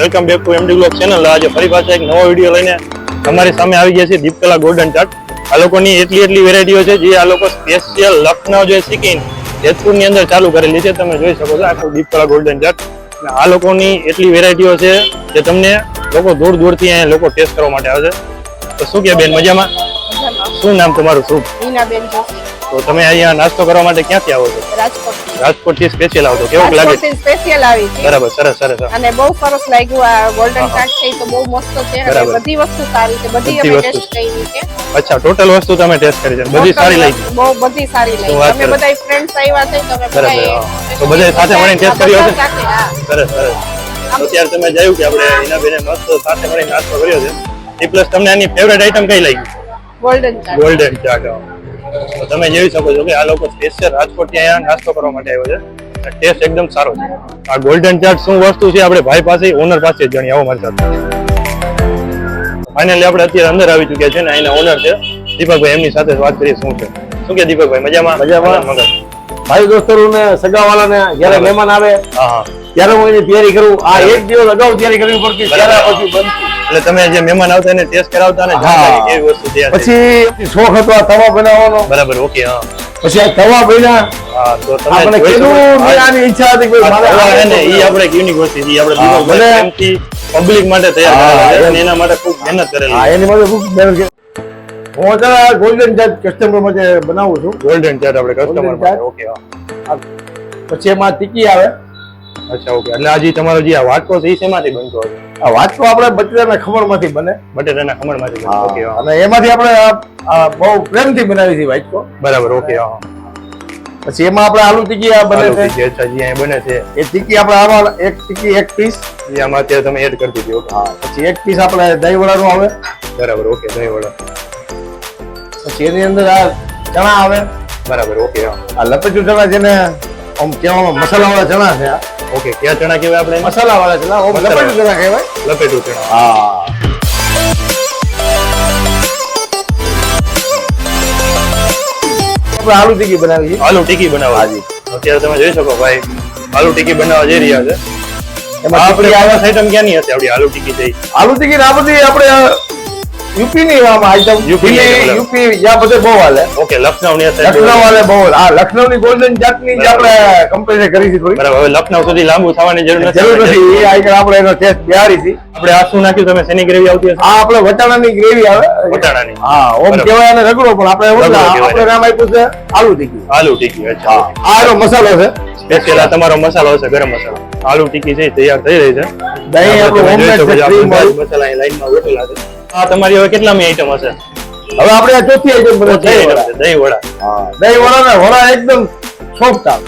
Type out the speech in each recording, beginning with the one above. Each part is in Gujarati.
Welcome back to MD blog channel. આજે ફરી પાછા એક નવો વિડીયો લઈને તમારી સામે આવી ગયા છે। દીપકલા ગોલ્ડન ચાટ આ લોકોની એટલી વેરાયટીઓ છે જે આ લોકો સ્પેશિયલ લખનઉ જે શીખીને જેતપુરની અંદર ચાલુ કરેલી છે। તમે જોઈ શકો છો આખું દીપકલા ગોલ્ડન ચાટ। આ લોકોની એટલી વેરાયટીઓ છે જે તમને લોકો દૂર દૂરથી અહીંયા લોકો ટેસ્ટ કરવા માટે આવે છે। તો શું કે બેન મજામાં? શું નામ તમારું? શુભ? મીનાબેન જોશી। તો તમે અહીંયા નાસ્તો કરવા માટે ક્યાંથી આવો છો? રાજકોટ થી સ્પેશિયલ આવો છો? કેવું લાગે? સ્પેશિયલ આવી છે। બરાબર, સરસ સરસ। અને બહુ સરસ લાગ્યું। આ ગોલ્ડન ચાટ છે તો બહુ મસ્ત છે અને બધી વસ્તુ સારી છે। બધી અમે ટેસ્ટ કરી છે। અચ્છા, ટોટલ વસ્તુ તમે ટેસ્ટ કરી છે? બધી સારી લાગી? બહુ બધી સારી લાગી। અમે બધા ફ્રેન્ડ્સ આવ્યા છે તો અમે બધા તો બધા સાથે મળીને ટેસ્ટ કર્યો છે? હા, સરસ સરસ। અત્યારે તમે જોયું કે આપણે એના બેને મસ્ત સાથે મળીને નાસ્તો કર્યો છે। એ પ્લસ તમને આની ફેવરેટ આઈટમ કઈ લાગી? ગોલ્ડન ચાટ। ગોલ્ડન ચાટ। તો તમે જોઈ શકો છો કે આ લોકો સ્પેશિયલ રાજકોટ થી અહીંયા નાસ્તો કરવા માટે આવ્યો છે। ટેસ્ટ એકદમ સારો છે। આ ગોલ્ડન ચાટ શું વસ્તુ છે આપણે ભાઈ પાસે ઓનર પાસે જ જાણીએ। આવો મારી સાથે। ફાઇનલી આપણે અત્યારે અંદર આવી ચૂક્યા છે ને અહીંના ઓનર છે દીપકભાઈ, એમની સાથે વાત કરીએ શું છે। શું કે દીપકભાઈ મજામાં? મજામાં ભાઈ દોસ્તો ને સગાવાળા ને જયારે મહેમાન આવે ત્યારે હું એની તૈયારી કરું। આ એક દિવસ અગાઉ તૈયારી કરવી પડતી ત્યારે પછી બનતી। એટલે તમે જે મહેમાન આવતા એને ટેસ્ટ કરાવતા ને જાણતા કેવી વસ્તુ તૈયાર પછી શોખ હતો આ તવા બનાવવાનો। બરાબર, ઓકે। હા, પછી આ તવા બન્યા। હા, તો તમે આપણે કેટલું આની ઈચ્છા હતી કે મારે તવા હે ને ઈ આપણે યુનિક વસ્તુ છે। ઈ આપણે દીપકભાઈ પ્રેમથી પબ્લિક માટે તૈયાર કરેલા છે અને એના માટે ખૂબ મહેનત કરેલી છે। હા, એની માટે ખૂબ મહેનત કરી। હું અત્યારે ગોલ્ડન ચાટ કસ્ટમર માટે બનાવું છું। ગોલ્ડન ચાટ આપણે કસ્ટમર માટે, ઓકે। હા, પછી એમાં ટીકી આવે। અચ્છા, ઓકે। એટલે આજે તમારો જે આ વાટકો છે એ શેમાંથી બનતો હશે? આ વાટકો આપણે બટેટાના ખમણમાંથી બને। બટેટાના ખમણમાંથી બને, ઓકે। અને એમાંથી આપણે બહુ પ્રેમથી બનાવી છે વાટકો। બરાબર, ઓકે। હા, પછી એમાં આપણે આલુ ટીકી આ બને છે। અચ્છા, જી અહીં બને છે એ ટીકી આપણે આમાં એક ટીકી એક પીસ જે આમાં અત્યારે તમે એડ કરી દીધી, ઓકે। હા, પછી એક પીસ આપણે દહીં વડાનું આવે। બરાબર, ઓકે। દહીં વડા, પછી એની અંદર આ ચણા આવે। બરાબર, ઓકે। આ લપેટું ચણા જેને આમ કહેવામાં મસાલા વાળા ચણા છે। ઓકે, ક્યાં ચણા કહેવાય આપણે? મસાલા વાળા ચણા, ઓમ લપેટું ચણા કહેવાય। લપેટું ચણા, હા। આપણે આલુ ટીકી બનાવી છે। આલુ ટીકી બનાવવા, હાજી। અત્યારે તમે જોઈ શકો ભાઈ આલુ ટીકી બનાવવા જઈ રહ્યા છે। એમાં આપણે આવા આઈટમ ક્યાંની હશે આપણી આલુ ટીકી થઈ? આલુ ટીકી આ બધી આપણે યુપી ની આઈટમ, યુપી જ્યાં બધે બહુ હાલે। ઓકે, લખનઉ ની હશે? લખનઉ વાલે બહુ આ લખનઉ ની ગોલ્ડન ચાટ ની જે આપણે કંપની કરી છે થોડી। બરાબર, હવે લખનઉ સુધી લાંબુ થવાની જરૂર નથી। એ આગળ આપણે એનો ટેસ્ટ બિહારી છે। આપણે આ શું નાખ્યું તમે? શેની ગ્રેવી આવતી હશે? આ આપણે વટાણાની ગ્રેવી આવે। વટાણાની, હા, ઓમ કહેવાય અને રગડો, પણ આપણે આપણે નામ આપ્યું છે આલુ ટીકી। આલુ ટીકી, અચ્છા। આ એનો મસાલો છે સ્પેશિયલ, આ તમારો મસાલો હશે, ગરમ મસાલો। આલુ ટીકી છે તૈયાર થઈ રહી છે। દહીં આપણું હોમમેડ છે, ક્રીમ વાળું મસાલા અહીં લાઈનમાં ગોઠવેલા છે। આ તમારી હવે કેટલામી આઈટમ હશે? હવે આપણે આ ચોથી આઈટમ બને છે, દહીં વડા। હા, દહીં વડા ને વડા એકદમ સોફ્ટ આવે।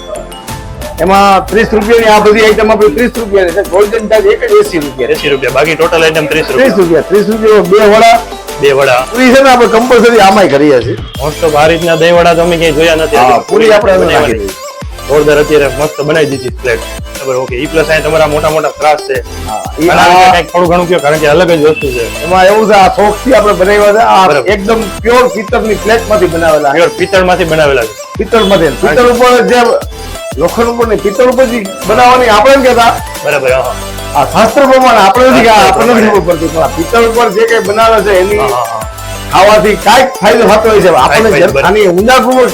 એમાં 30 રૂપિયાની આ બધી આઈટમ આપણી 30 રૂપિયાની છે। ગોલ્ડન ચાટ એક જ 80 રૂપિયા। 80 રૂપિયા, બાકી ટોટલ આઈટમ 30 રૂપિયા। 30 રૂપિયા બે વડા, બે વડા પૂરી છે ને આપણે કમ્પલસરી આમાંય કરીએ છીએ। મોસ્ટ ઓફ આ રીતના દહીં વડા તો અમે ક્યાંય જોયા નથી। હા, પૂરી આપણે નાખી દઈએ। જોરદાર અત્યારે મસ્ત બનાવી દીધી પ્લેટ। બરાબર, ઓકે। ઈ પ્લસ અહીં તમારા મોટા મોટા ત્રાસ છે, કંઈક થોડું ઘણું કયો, કારણ કે અલગ જ વસ્તુ છે। એમાં એવું છે આ શોખ થી આપણે બનાવ્યા છે। આ એકદમ પ્યોર પિત્તળની પ્લેટ માંથી બનાવેલા, પ્યોર પિત્તળ માંથી બનાવેલા છે। પિત્તળ માંથી, પિત્તળ ઉપર જે લોખંડ ઉપર ની પિત્તળ ઉપર બનાવવાની આપણે એમ કહેતા। બરાબર, હા। આ શાસ્ત્ર પ્રમાણે આપણે નથી કે આપણને નથી ખબર પડતી, પણ આ પિત્તળ ઉપર જે કઈ બનાવે છે એની ખાવાથી કાંઈક ફાયદો થતો હોય છે। આપણને આની ઊંડાણપૂર્વક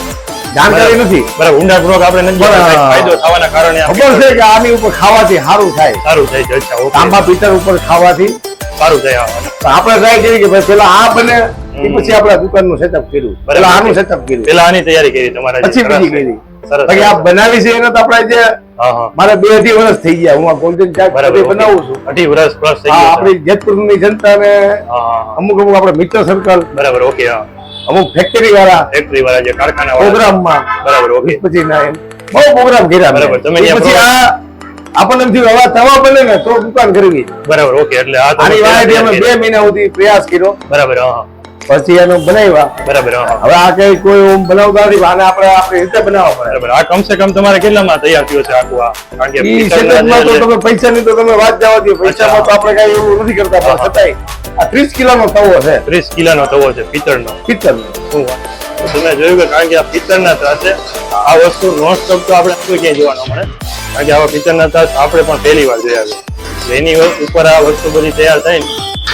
જાણકારી નથી। બરાબર, ઊંડાણપૂર્વક આપણે નથી ફાયદો થવાના કારણે ખબર છે કે આની ઉપર ખાવાથી સારું થાય, સારું થાય છે। અચ્છા, ઓકે। તાંબા પિત્તળ ઉપર ખાવાથી સારું થાય। આપણે ટ્રાય કરી કે ભાઈ પેલા આ બને, પછી આપણે દુકાનનું સેટઅપ કર્યું, પેલા આનું સેટઅપ કર્યું, પેલા આની તૈયારી કરી તમારા, પછી બીજી કરી। સરસ, બાકી આ બનાવી છે એને તો આપણે જે મારે 2-2.5 વર્ષ થઈ ગયા હું આ ગોલ્ડન ચાટ બનાવું છું। 2.5 વર્ષ પ્લસ થઈ ગયા। આપણી જેતપુરની જનતા ને અમુક આપણે મિત્ર સર્કલ, બરાબર, ઓકે। હા, અમુક ફેક્ટરી વાળા જે કારખાના પ્રોગ્રામમાં, બરાબર, ઓકે। પછી બહુ પ્રોગ્રામ કર્યા। બરાબર, તમે પછી આ આપણને એમ થયું હવે તવા બને ને તો દુકાન કરવી। બરાબર, ઓકે। એટલે આની વાળાથી અમે 2 મહિના સુધી પ્રયાસ કર્યો। બરાબર, હા। પછી એનો બનાવ્યા। બરાબર, હા। હવે આ કઈ કોઈ બનાવતા નથી, આને આપણે આપણી રીતે બનાવવા પડે। બરાબર, આ કમસે કમ તમારે કેટલામાં તૈયાર થયો છે આખું? આ કારણ કે ઈ સેટઅપમાં તો તમે પૈસાની તો તમે વાત જવા દો, પૈસામાં તો આપણે કઈ એવું નથી કરતા, પણ છતાંય આ 30 કિલોનો તવો છે। 30 કિલોનો તવો છે પિત્તળનો? પિત્તળનો। શું વાત! તમે જોયું કે કારણ કે આ પિત્તળના ત્રાસ છે। આ વસ્તુ નોન સ્ટોપ તો આપણે ક્યાંય જોવા ન મળે, કારણ કે આવા પિત્તળના ત્રાસ આપણે પણ પહેલી વાર જોયા છે। એની ઉપર આ વસ્તુ બધી તૈયાર થઈને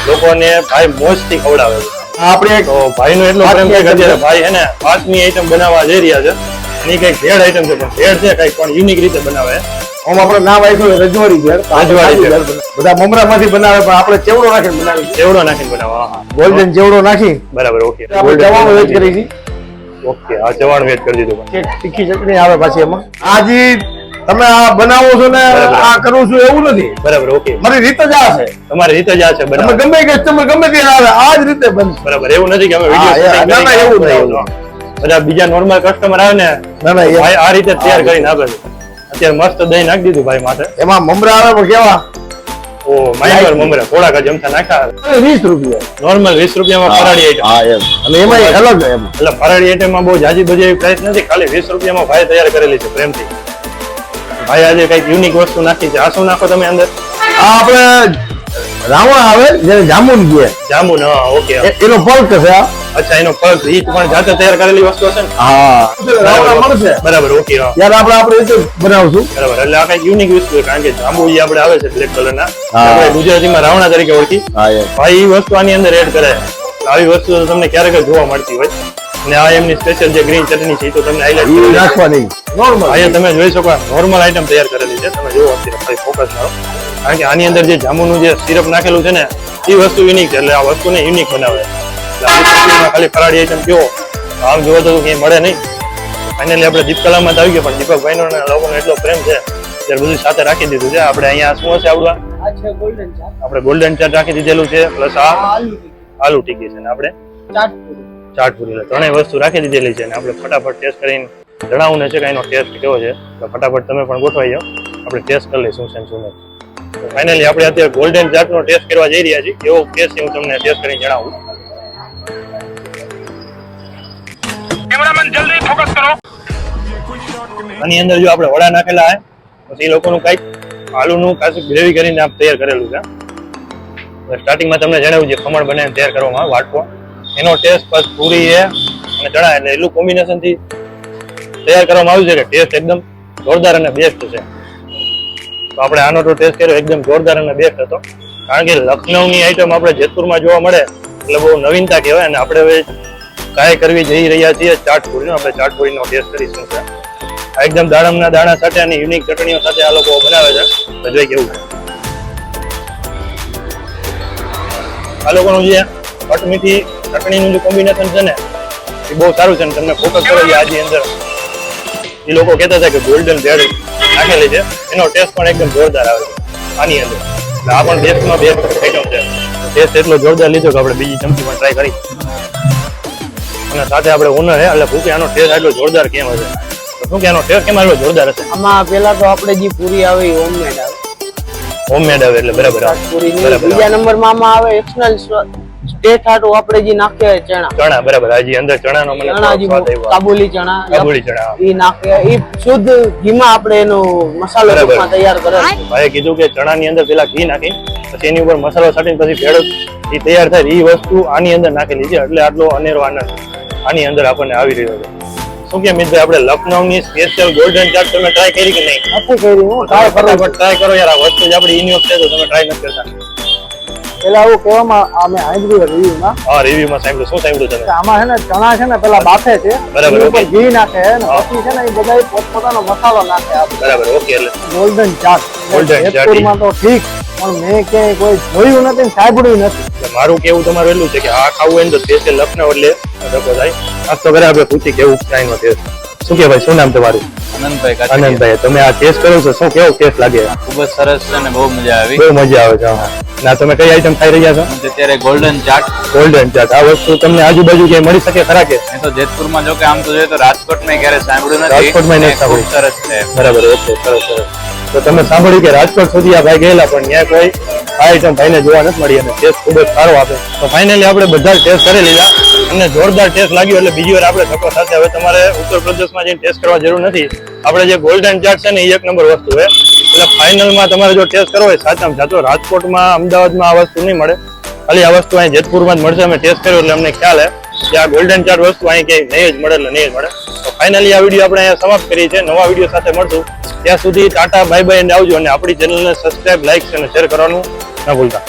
લોકોને ભાઈ મોજથી ખવડાવે છે. આપણે એક તો ભાઈનો એટલો પ્રેમ છે કે અત્યારે ભાઈ એને ભાતની આઈટમ બનાવવા જઈ રહ્યા છે. એની કઈક ભેળ આઈટમ છે, પણ ભેળ છે કઈક પણ યુનિક રીતે બનાવે. આમ આપણે નામ આપ્યું રજવાડી ભેળ. રજવાડી ભેળ. બધા મમરામાંથી બનાવે, પણ આપણે ચેવડો નાખીને બનાવી. ચેવડો નાખીને બનાવવા. હા, ગોલ્ડન ચેવડો નાખી બરાબર. ઓકે, આપણે ચવાણું વેચ કરી છે. ઓકે, આ ચવાણ વેચ કરી દીધું. એક તીખી ચટણી આવે પાછી એમાં. આજી તમે આ બનાવો છો ને આ કરું છું એવું નથી. બરાબર. ઓકે, મારી રીત જ આ છે. તમારી રીતે જ આ છે તમે બરાબર. ગમે કસ્ટમર ગમે તે આવે આ જ રીતે બનશે. બરાબર. એવું નથી કે અમે હા, વિડિયો ના, ના, એવું નહીં. બધા બીજા નોર્મલ કસ્ટમર આવે ને ના ના ભાઈ આ રીતે તૈયાર કરીને આપે છે. અત્યારે મસ્ત દહીં નાખી દીધું ભાઈ માથે. એમાં મમરા આવે પણ કેવા ઓ માઈનર મમરા થોડાક જ અમથા નાખ્યા. 20 રૂપિયા. નોર્મલ 20 રૂપિયામાં ફરાળી આઈટમ. હા એમ. અને એમાં અલગ એમ. એટલે ફરાળી આઈટમમાં બહુ જાજી બધી એવી પ્રાઇસ નથી, ખાલી 20 રૂપિયામાં ભાઈ તૈયાર કરેલી છે પ્રેમથી. ભાઈ આજે કઈક યુનિક વસ્તુ નાખી છે. આ શું નાખો તમે અંદર? આ આપણે રાવણ આવે જેને જામુન કહે. જાંબુ. હા, ઓકે. એનો પલ્પ છે આ. અચ્છા, એનો પલ્પ ઈ પણ જાતે તૈયાર કરેલી વસ્તુ હશે ને? હા રાવણ મળશે. બરાબર. ઓકે. હા, ત્યારે આપણે રીતે બનાવશું. બરાબર. એટલે આ કઈક યુનિક વસ્તુ છે, કારણ કે જાંબુ જે આપણે આવે છે બ્લેક કલરના, હા. આપણે ગુજરાતીમાં રાવણા તરીકે ઓળખી. હા એમ. ભાઈ ઈ વસ્તુ આની અંદર એડ કરે. આવી વસ્તુ તો તમને ક્યારેક જ જોવા મળતી હોય. અને આ એમની સ્પેશિયલ જે ગ્રીન ચટણી છે એ તો તમને ઈ હાઈલાઇટ નાખવાની નોર્મલ. અહીંયા તમે જોઈ શકો નોર્મલ આઈટમ તૈયાર કરેલી છે. તમે જુઓ અત્યારે ભાઈ ફોકસ મારો, કારણ કે આની અંદર જે જાંબુનું જે સિરપ નાખેલું છે ને એ વસ્તુ યુનિક છે. એટલે આ વસ્તુને યુનિક બનાવે. એટલે આપણી સિટીમાં ખાલી ફરાળી આઈટમ કયો આમ જોવો તો ક્યાંય મળે નહીં. ફાઇનલી આપણે દીપકલામાં તો આવી ગયો, પણ દીપકભાઈનો અને લોકોનો એટલો પ્રેમ છે ત્યારે બધું સાથે રાખી દીધું છે. આપણે અહીંયા શું હશે આવડવા? આપણે ગોલ્ડન ચાટ રાખી દીધેલું છે, પ્લસ આ આલુ ટીકી છે ને આપણે ચાટપુરી. એટલે ત્રણેય વસ્તુ રાખી દીધેલી છે. અને આપણે ફટાફટ ટેસ્ટ કરીને જણાવવું છે કે એનો ટેસ્ટ કેવો છે. તો ફટાફટ તમે પણ ગોઠવાઈ જાઓ, આપણે ટેસ્ટ કરી લઈશું શું છે શું નથી. ફાઇનલી આપણે અત્યારે ગોલ્ડન ચાટનો ટેસ્ટ કરવા જઈ રહ્યા છીએ. કેવો ટેસ્ટ છે હું તમને ટેસ્ટ કરીને જણાવું. કેમેરામેન જલ્દી ફોકસ કરો. આની અંદર જો આપણે વડા નાખેલા હે, પછી એ લોકોનું કઈક આલુનું કાચું ગ્રેવી કરીને આપ તૈયાર કરેલું છે. સ્ટાર્ટિંગમાં તમને જણાવ્યું છે ખમણ બનાવીને તૈયાર કરવામાં આવે વાટકો. એનો ટેસ્ટ બસ પૂરી છે અને ચણા, એટલે એટલું કોમ્બિનેશનથી તૈયાર કરવામાં આવ્યું છે કે ટેસ્ટ એકદમ જોરદાર અને બેસ્ટ છે. તો આપણે આનો તો ટેસ્ટ કર્યો, એકદમ જોરદાર અને બેસ્ટ હતો. કારણ કે લખનઉની આઈટમ આપણે જેતપુરમાં જોવા મળે એટલે બહુ નવીનતા કહેવાય. અને આપણે હવે ટ્રાય કરવી જઈ રહ્યા છીએ ચાટપુરીનો. આપણે ચાટપુરીનો ટેસ્ટ કરીશું છે. આ એકદમ દાડમના દાણા સાથે અને યુનિક ચટણીઓ સાથે આ લોકો બનાવે છે. તો જોઈ કેવું છે આ લોકોનું જે ખટમીઠી ચટણીનું જે કોમ્બિનેશન છે ને એ બહુ સારું છે. અને તમને ફોકસ કરો કે આની અંદર એ લોકો કહેતા હતા કે ગોલ્ડન ભેળ નાખેલી છે, એનો ટેસ્ટ પણ એકદમ જોરદાર આવે છે આની અંદર. એટલે આ પણ બેસ્ટમાં બેસ્ટ આઈટમ છે. ટેસ્ટ એટલો જોરદાર લીધો કે આપણે બીજી ચમચી પણ ટ્રાય કરી. અને સાથે આપણે ઓનર છે એટલે ભૂખે આનો ટેસ્ટ આટલો જોરદાર કેમ હશે? તો શું કે આનો ટેસ્ટ કેમ આટલો જોરદાર હશે? આમાં પેલા તો આપણે જે પૂરી આવે એ હોમમેડ આવે. હોમમેડ આવે એટલે બરાબર આવે. પૂરીની બરાબર. બીજા નંબરમાં આમાં આવે એક્સટર્નલ સ્ટેટ હાટું આપણે જે નાખીએ ચણા ચણા બરાબર. હજી અંદર ચણાનો મને ચણા જે સ્વાદ આવ્યો. કાબુલી ચણા કાબુલી ચણા. એ નાખીએ એ શુદ્ધ ઘીમાં આપણે એનો મસાલો બરાબર. ટૂંકમાં તૈયાર કરે છે. ભાઈએ કીધું કે ચણાની અંદર પેલા ઘી નાખી પછી એની ઉપર મસાલો છાંટીને પછી ભેળ એ તૈયાર થાય એ વસ્તુ આની અંદર નાખેલી છે. એટલે આટલો અનેરો આનંદ આની અંદર આપણને આવી રહ્યો છે. શું કે મિતભાઈ આપણે લખનઉની સ્પેશિયલ ગોલ્ડન ચાટ તમે ટ્રાય કરી કે નહીં? નથી કરી હું ટ્રાય કરું છું. ફટાફટ ટ્રાય કરો યાર. આ વસ્તુ જ આપણી ઇન્યુઅસ છે તો તમે ટ્રાય નથી કરતા. પેલા એવું કહેવામાં અમે સાંભળ્યું રિવ્યુમાં હા, રિવ્યુમાં સાંભળ્યું. શું સાંભળ્યું તમે? કે આમાં છે ને ચણા છે ને પેલા બાફે છે, બરાબર, એની ઉપર ઓકે. ઘી નાખે અને હા. પછી છે ને એ બધા પોતપોતાનો મસાલો નાખે આપણે. બરાબર. ઓકે. એટલે ગોલ્ડન ચાટ Golden ચાટ. જેતપુરમાં તો ઠીક, પણ મેં ક્યાંય કોઈ જોયું નથી ને સાંભળ્યું નથી. એટલે મારું કેવું તમારું એટલું છે કે આ ખાવું હોય ને તો સ્પેશિયલ લખનઉ એટલે ધક્કો થાય. આજ તો ઘરે આપણે પૂછી કેવું ચાઈનો ટેસ્ટ. શું કે ભાઈ, શું નામ તમારું? આનંદભાઈ કાછડિયા. આનંદભાઈ, તમે આ ટેસ્ટ કરો છો, શું કેવો ટેસ્ટ લાગે? ખૂબ જ સરસ છે અને બહુ મજા આવી. બહુ મજા આવે છે. હા. ના તમે કઈ આઈટમ ખાઈ રહ્યા છો? હું અત્યારે ગોલ્ડન ચાટ, ગોલ્ડન ચાટ. આ વસ્તુ તમને આજુબાજુ ક્યાંય મળી શકે ખરા કે? મેં તો જેતપુરમાં જો કે આમ તો જોઈએ તો રાજકોટમાં ક્યારે સાંભળ્યું નથી. રાજકોટમાં નથી અને ખૂબ સાંભળ્યું. સરસ છે. બરાબર. ઓકે, સરસ સરસ. તો તમે સાંભળ્યું કે રાજકોટ સુધી આ ભાઈ ગયેલા પણ ત્યાં કોઈ આ આઈટમ ભાઈને જોવા નથી મળી અને ટેસ્ટ ખૂબ જ સારો આપે. તો ફાઇનલી આપણે બધા ટેસ્ટ કરી લીધા અને જોરદાર ટેસ્ટ લાગ્યો એટલે બીજી વાર આપણે ધક્કો સાથે હવે તમારે ઉત્તર પ્રદેશમાં જઈને ટેસ્ટ કરવા જરૂર નથી. આપણે જે ગોલ્ડન ચાટ છે ને એ એક નંબર વસ્તુ છે. એટલે ફાઇનલમાં તમારે જો ટેસ્ટ કરવો હોય સાચામાં સાચો રાજકોટમાં, અમદાવાદમાં આ વસ્તુ નહીં મળે. ખાલી આ વસ્તુ અહીં જેતપુરમાં જ મળશે. અમે ટેસ્ટ કર્યો એટલે અમને ખ્યાલ છે કે આ ગોલ્ડન ચાટ વસ્તુ અહીં ક્યાંય નહીં જ મળે એટલે નહીં જ મળે. તો ફાઇનલી આ વિડીયો આપણે અહીંયા સમાપ્ત કરીએ છીએ. નવા વિડીયો સાથે મળશું. ત્યાં સુધી ટાટા બાય બાય અને આવજો, અને આપણી ચેનલને સબસ્ક્રાઇબ, લાઈક અને શેર કરવાનું ના ભૂલતા.